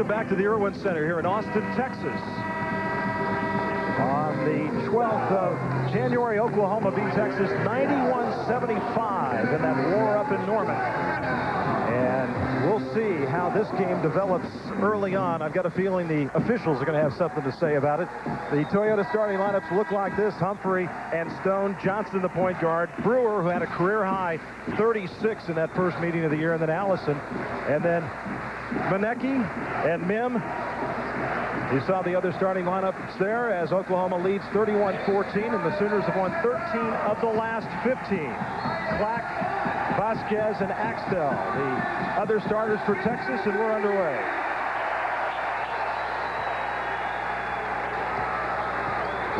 Welcome back to the Irwin Center here in Austin, Texas. On the 12th of January, Oklahoma beat Texas 91-75 in that war up in Norman. And we'll see how this game develops early on. I've got a feeling the officials are going to have something to say about it. The Toyota starting lineups look like this: Humphrey and Stone, Johnson the point guard, Brewer, who had a career-high 36 in that first meeting of the year, and then Allison, and then Manecki and Mim. You saw the other starting lineups there as Oklahoma leads 31-14, and the Sooners have won 13 of the last 15. Clack, Vasquez, and Axtell, the other starters for Texas, and we're underway.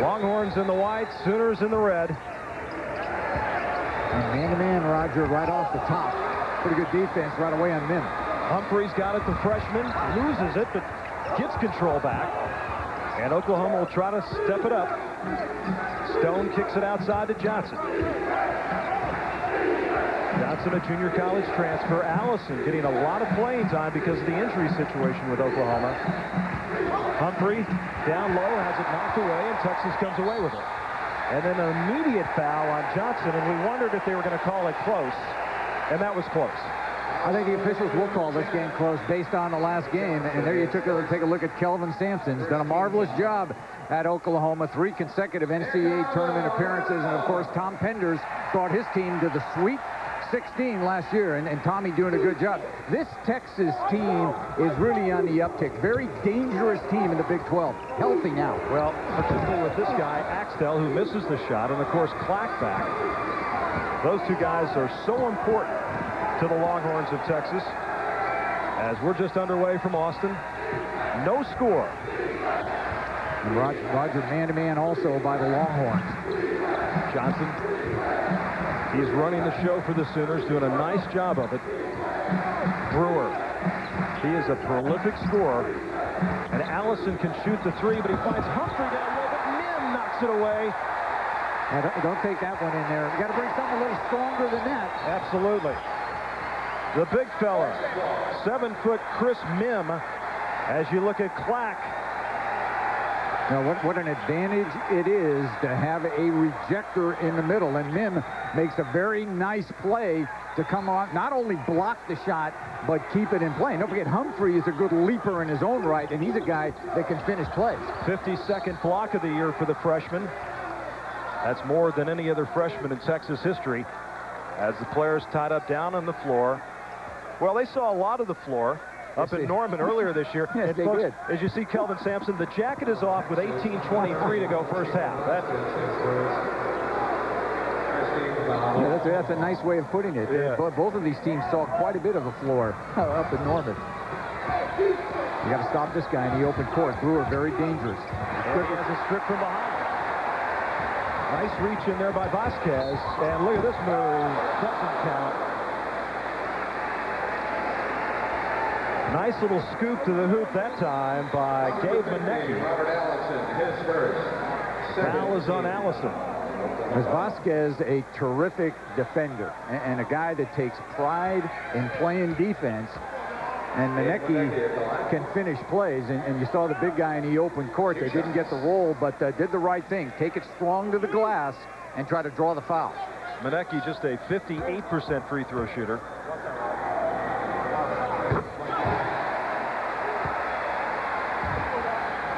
Longhorns in the white, Sooners in the red. And man-to-man, Roger, right off the top. Pretty good defense right away on Mim. Humphrey's got it, the freshman, loses it, but gets control back. And Oklahoma will try to step it up. Stone kicks it outside to Johnson. Johnson, a junior college transfer. Allison getting a lot of playing time because of the injury situation with Oklahoma. Humphrey down low, has it knocked away, and Texas comes away with it. And then an immediate foul on Johnson, and we wondered if they were going to call it close, and that was close. I think the officials will call this game close based on the last game. And there you take a look at Kelvin Sampson. He's done a marvelous job at Oklahoma. 3 consecutive NCAA tournament appearances. And, of course, Tom Penders brought his team to the Sweet 16 last year. And Tommy doing a good job. This Texas team is really on the uptick. Very dangerous team in the Big 12. Healthy now. Well, particularly with this guy, Axtell, who misses the shot. And, of course, Clackback. Those two guys are so important to the Longhorns of Texas, as we're just underway from Austin. No score. And Roger man-to-man also by the Longhorns. Johnson, he's running the show for the Sooners, doing a nice job of it. Brewer, he is a prolific scorer. And Allison can shoot the 3, but he finds Humphrey down low, but Mim knocks it away. Now, don't take that one in there. You got to bring something a little stronger than that. Absolutely. The big fella, 7-foot Chris Mim, as you look at Clack. Now, what an advantage it is to have a rejector in the middle. And Mim makes a very nice play to come on, not only block the shot, but keep it in play. And don't forget, Humphrey is a good leaper in his own right, and he's a guy that can finish plays. 52nd block of the year for the freshman. That's more than any other freshman in Texas history. As the players tied up down on the floor. Well, they saw a lot of the floor up in Norman earlier this year. Yes, and they folks, did. As you see Kelvin Sampson, the jacket is off with 18:23 to go first half. That's a nice way of putting it. Yeah. Both of these teams saw quite a bit of the floor up in Norman. You got to stop this guy in the open court. Brewer, very dangerous. And he has a strip from behind. Nice reach in there by Vasquez. And look at this move. Doesn't count. Nice little scoop to the hoop that time by Gabe Manecki. Foul is on Allison. Is Vasquez a terrific defender and a guy that takes pride in playing defense. And Manecki can finish plays. And you saw the big guy in the open court. They didn't get the roll, but did the right thing. Take it strong to the glass and try to draw the foul. Manecki just a 58% free throw shooter.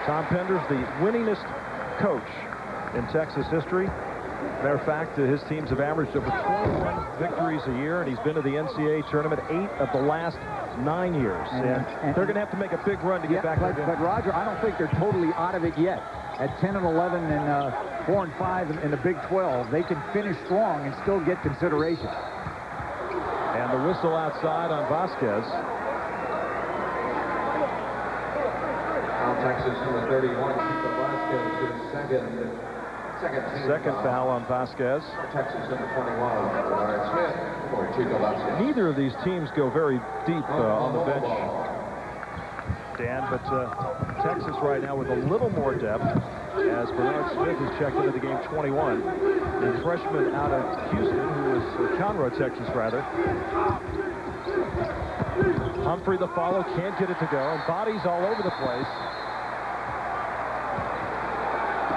Tom Penders, the winningest coach in Texas history. Matter of fact, his teams have averaged over 21 victories a year, and he's been to the NCAA tournament 8 of the last 9 years. And they're going to have to make a big run to get back. But Roger, I don't think they're totally out of it yet. At 10 and 11 and 4 and 5 in the Big 12, they can finish strong and still get consideration. And the whistle outside on Vasquez. Texas number 31, Vasquez, second foul on Vasquez. Texas number 21, Smith for Chico Vasquez. Neither of these teams go very deep on the bench, Dan, but Texas right now with a little more depth, as Bernard Smith has checked into the game 21. The freshman out of Houston, who is Conroe, Texas, rather. Humphrey, the follow, can't get it to go, and bodies all over the place.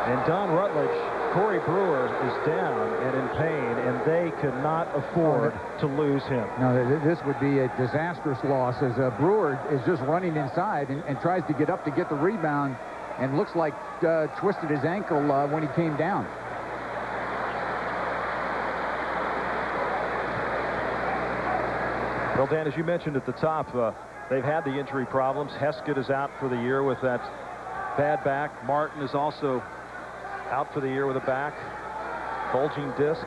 And Don Rutledge, Corey Brewer is down and in pain, and they could not afford to lose him. No, this would be a disastrous loss, as Brewer is just running inside and tries to get up to get the rebound, and looks like twisted his ankle when he came down. Well, Dan, as you mentioned at the top, they've had the injury problems. Heskett is out for the year with that bad back. Martin is also out for the year with a back bulging disc.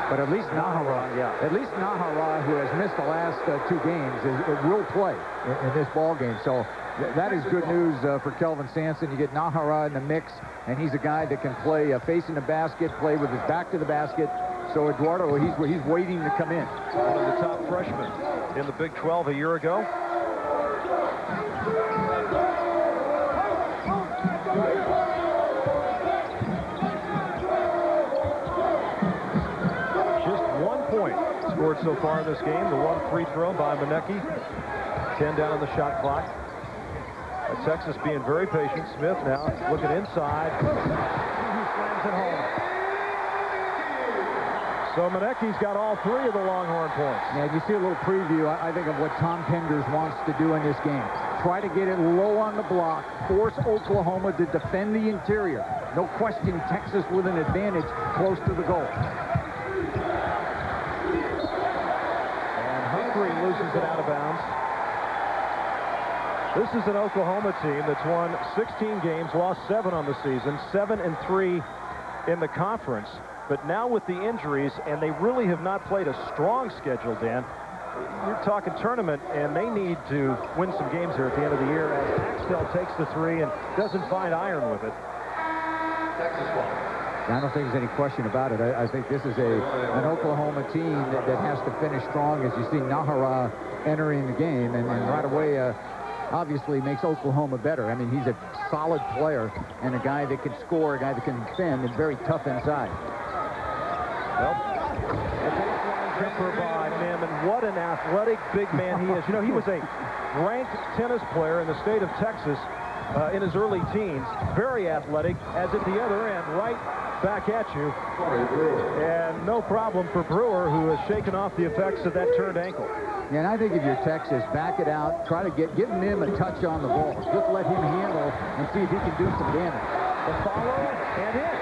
But at least Najera, who has missed the last 2 games, will play in this ball game. So that is good news for Kelvin Sampson. You get Najera in the mix, and he's a guy that can play facing the basket, play with his back to the basket. So Eduardo, he's waiting to come in. One of the top freshmen in the Big 12 a year ago. Just 1 point scored so far in this game. The 1 free throw by Manecki. 10 down on the shot clock. Texas being very patient. Smith now looking inside. He slams it home. So Manecki's got all 3 of the Longhorn points. Yeah, you see a little preview, I think, of what Tom Penders wants to do in this game. Try to get it low on the block, force Oklahoma to defend the interior. No question, Texas with an advantage close to the goal. And Humphrey loses it out of bounds. This is an Oklahoma team that's won 16 games, lost 7 on the season, 7-3 in the conference. But now with the injuries, and they really have not played a strong schedule, Dan. You're talking tournament, and they need to win some games here at the end of the year as Axtell takes the 3 and doesn't find iron with it. I don't think there's any question about it. I think this is an Oklahoma team that has to finish strong, as you see Najera entering the game, and right away obviously makes Oklahoma better. I mean, he's a solid player and a guy that can score, a guy that can defend, and very tough inside. Well, a baseline jumper by Mim, and what an athletic big man he is. You know, he was a ranked tennis player in the state of Texas in his early teens. Very athletic, as at the other end, right back at you. And no problem for Brewer, who has shaken off the effects of that turned ankle. Yeah, and I think if you're Texas, back it out, try to give Mim a touch on the ball. Just let him handle and see if he can do some damage. The follow and in.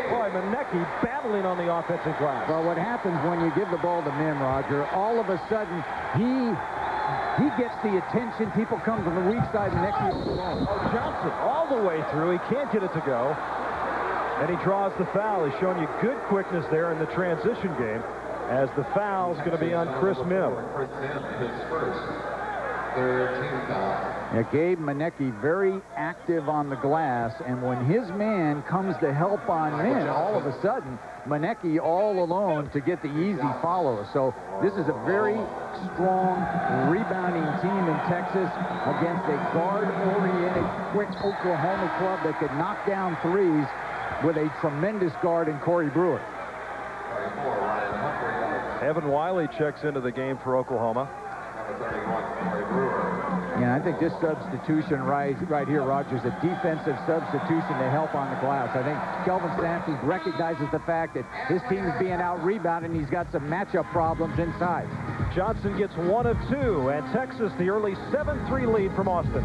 Boy, Manecki battling on the offensive glass. Well, what happens when you give the ball to Mim, Roger, all of a sudden he gets the attention. People come from the weak side and next to the ball. Oh, Johnson all the way through. He can't get it to go. And he draws the foul. He's showing you good quickness there in the transition game, as the foul's going to be on Chris Mim. Yeah, Gabe Manecki very active on the glass, and when his man comes to help on Mim, all of a sudden Manecki all alone to get the easy follow. So this is a very strong rebounding team in Texas against a guard-oriented, quick Oklahoma club that could knock down threes with a tremendous guard in Corey Brewer. Evan Wiley checks into the game for Oklahoma. Yeah, I think this substitution right here, Roger, is a defensive substitution to help on the glass. I think Kelvin Sampson recognizes the fact that his team is being out-rebounded, and he's got some matchup problems inside. Johnson gets 1 of 2, and Texas the early 7-3 lead from Austin.